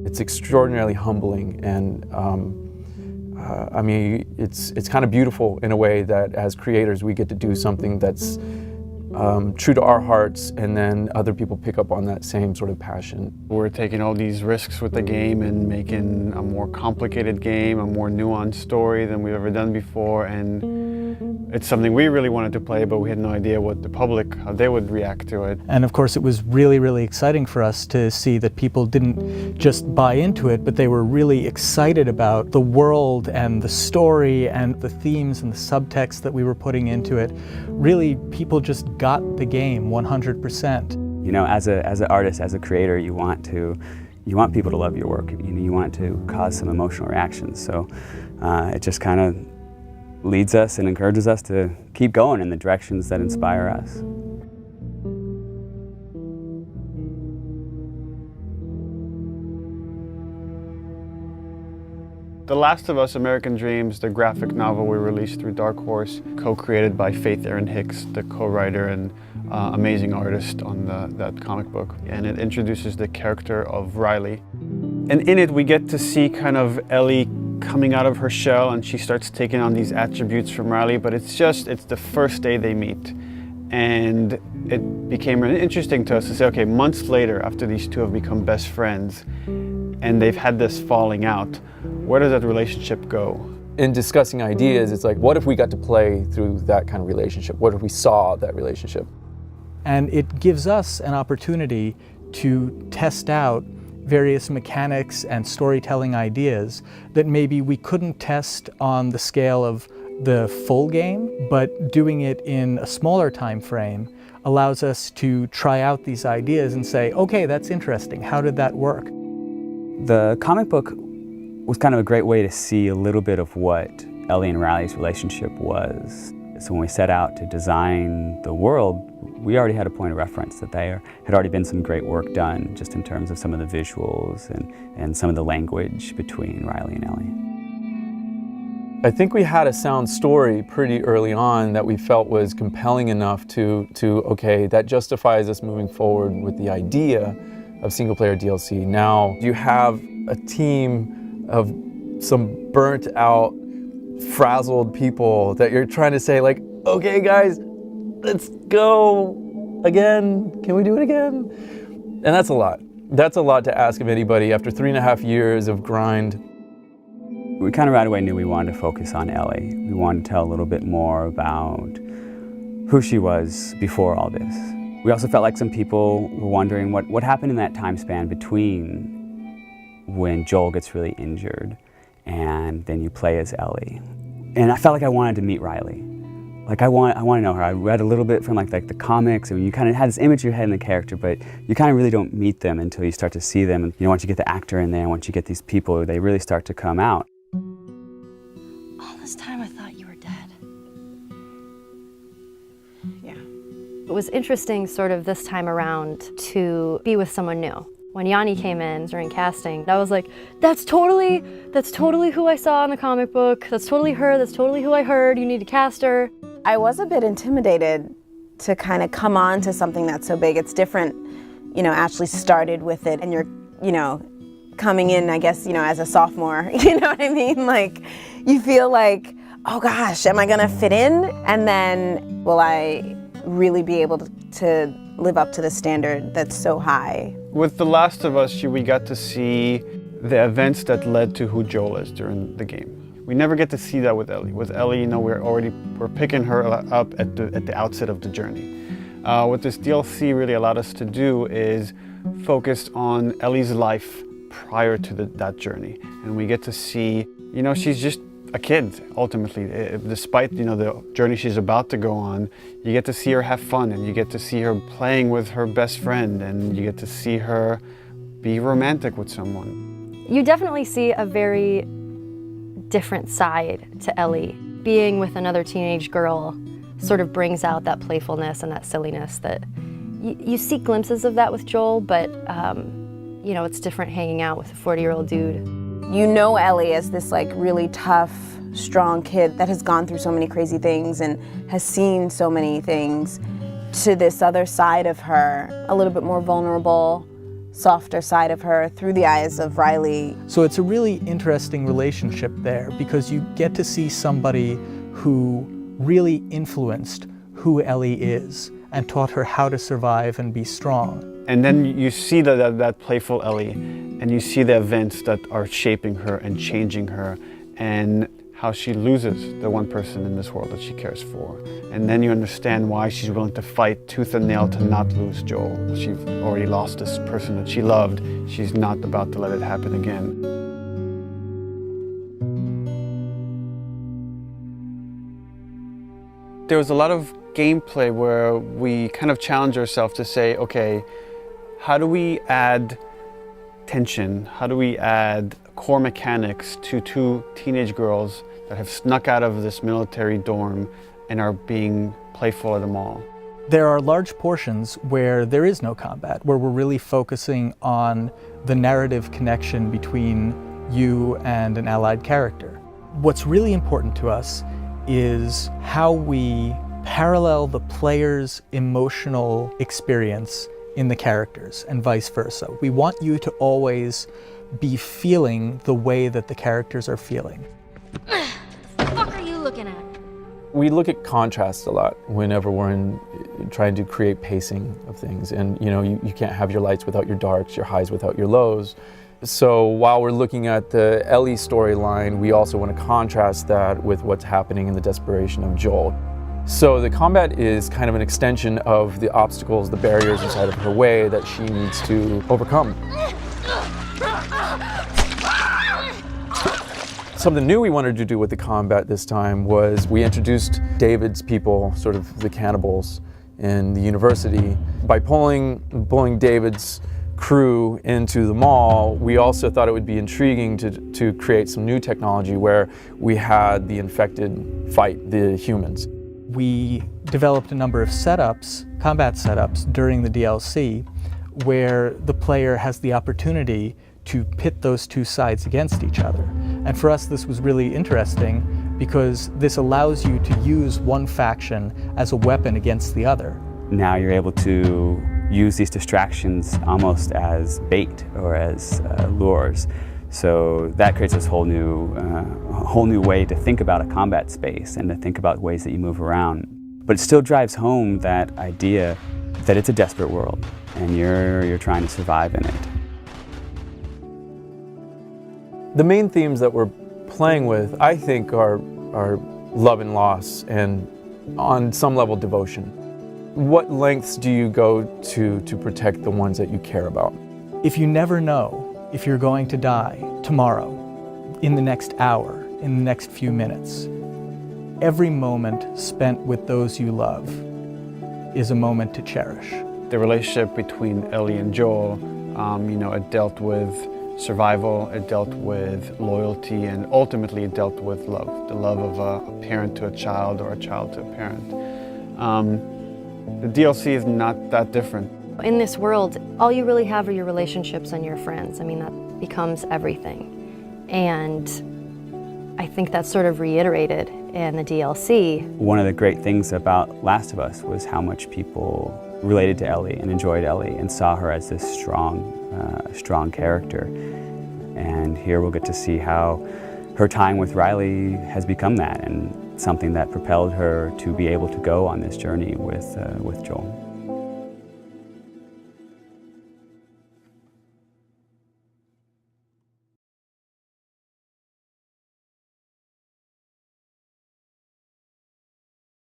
It's extraordinarily humbling, and I mean, it's kind of beautiful in a way that as creators we get to do something that's true to our hearts, and then other people pick up on that same sort of passion. We're taking all these risks with the game and making a more complicated game, a more nuanced story than we've ever done before, and it's something we really wanted to play, but we had no idea what the public, how they would react to it. And of course it was really, really exciting for us to see that people didn't just buy into it, but they were really excited about the world and the story and the themes and the subtext that we were putting into it. Really, people just got the game 100%. You know, as an artist, as a creator, you want people to love your work. You want to cause some emotional reactions. So it just kind of leads us and encourages us to keep going in the directions that inspire us. The Last of Us: American Dreams, the graphic novel we released through Dark Horse, co-created by Faith Erin Hicks, the co-writer and amazing artist on that comic book. And it introduces the character of Riley. And in it we get to see kind of Ellie coming out of her shell, and she starts taking on these attributes from Riley, but it's the first day they meet. And it became really interesting to us to say, okay, months later, after these two have become best friends, and they've had this falling out, where does that relationship go? In discussing ideas, it's like, what if we got to play through that kind of relationship? What if we saw that relationship? And it gives us an opportunity to test out various mechanics and storytelling ideas that maybe we couldn't test on the scale of the full game, but doing it in a smaller time frame allows us to try out these ideas and say, okay, that's interesting. How did that work? The comic book was kind of a great way to see a little bit of what Ellie and Riley's relationship was. So when we set out to design the world, we already had a point of reference that there had already been some great work done just in terms of some of the visuals and some of the language between Riley and Ellie. I think we had a sound story pretty early on that we felt was compelling enough to okay, that justifies us moving forward with the idea of single-player DLC. Now you have a team of some burnt-out, frazzled people that you're trying to say, like, okay guys, let's go again. Can we do it again? And that's a lot. That's a lot to ask of anybody after 3.5 years of grind. We kind of right away knew we wanted to focus on Ellie. We wanted to tell a little bit more about who she was before all this. We also felt like some people were wondering what happened in that time span between when Joel gets really injured and then you play as Ellie. And I felt like I wanted to meet Riley. Like I want to know her. I read a little bit from like the comics, and you kind of had this image in your head in the character, but you kind of really don't meet them until you start to see them. And once you get the actor in there, once you get these people, they really start to come out. All this time I thought you were dead. Yeah. It was interesting sort of this time around to be with someone new. When Yanni came in during casting, I was like, that's totally who I saw in the comic book. That's totally her, that's totally who I heard. You need to cast her. I was a bit intimidated to kind of come on to something that's so big. It's different, you know, Ashley started with it and you're, you know, coming in, I guess, you know, as a sophomore, you know what I mean? Like, you feel like, oh gosh, am I gonna fit in? And then will I really be able to live up to the standard that's so high? With The Last of Us, we got to see the events that led to who Joel is during the game. We never get to see that with Ellie. With Ellie, you know, we're picking her up at the outset of the journey. What this DLC really allowed us to do is focus on Ellie's life prior to that journey. And we get to see, you know, she's just a kid, ultimately. Despite, you know, the journey she's about to go on, you get to see her have fun, and you get to see her playing with her best friend, and you get to see her be romantic with someone. You definitely see a very different side to Ellie. Being with another teenage girl sort of brings out that playfulness and that silliness that you see glimpses of that with Joel, but you know, it's different hanging out with a 40-year-old dude. You know Ellie as this like really tough, strong kid that has gone through so many crazy things and has seen so many things, to this other side of her, a little bit more vulnerable, softer side of her through the eyes of Riley. So it's a really interesting relationship there because you get to see somebody who really influenced who Ellie is and taught her how to survive and be strong. And then you see that playful Ellie, and you see the events that are shaping her and changing her, and how she loses the one person in this world that she cares for. And then you understand why she's willing to fight tooth and nail to not lose Joel. She's already lost this person that she loved. She's not about to let it happen again. There was a lot of gameplay where we kind of challenge ourselves to say, okay, how do we add tension? How do we add core mechanics to two teenage girls that have snuck out of this military dorm and are being playful at a mall? There are large portions where there is no combat, where we're really focusing on the narrative connection between you and an allied character. What's really important to us is how we parallel the player's emotional experience in the characters and vice versa. We want you to always be feeling the way that the characters are feeling. What the fuck are you looking at? We look at contrast a lot whenever we're trying to create pacing of things. And you can't have your lights without your darks, your highs without your lows. So while we're looking at the Ellie storyline, we also want to contrast that with what's happening in the desperation of Joel. So the combat is kind of an extension of the obstacles, the barriers inside of her way that she needs to overcome. Something new we wanted to do with the combat this time was we introduced David's people, sort of the cannibals in the university. By pulling David's crew into the mall, we also thought it would be intriguing to create some new technology where we had the infected fight the humans. We developed a number of setups, combat setups, during the DLC where the player has the opportunity to pit those two sides against each other. And for us, this was really interesting because this allows you to use one faction as a weapon against the other. Now you're able to use these distractions almost as bait or as lures. So that creates this whole new way to think about a combat space and to think about ways that you move around. But it still drives home that idea that it's a desperate world and you're trying to survive in it. The main themes that we're playing with, I think, are love and loss and, on some level, devotion. What lengths do you go to protect the ones that you care about? If you never know if you're going to die tomorrow, in the next hour, in the next few minutes, every moment spent with those you love is a moment to cherish. The relationship between Ellie and Joel, it dealt with survival, it dealt with loyalty, and ultimately it dealt with love. The love of a parent to a child or a child to a parent. The DLC is not that different. In this world, all you really have are your relationships and your friends. I mean, that becomes everything. And I think that's sort of reiterated in the DLC. One of the great things about Last of Us was how much people related to Ellie and enjoyed Ellie and saw her as this strong character. And here we'll get to see how her time with Riley has become that and something that propelled her to be able to go on this journey with Joel.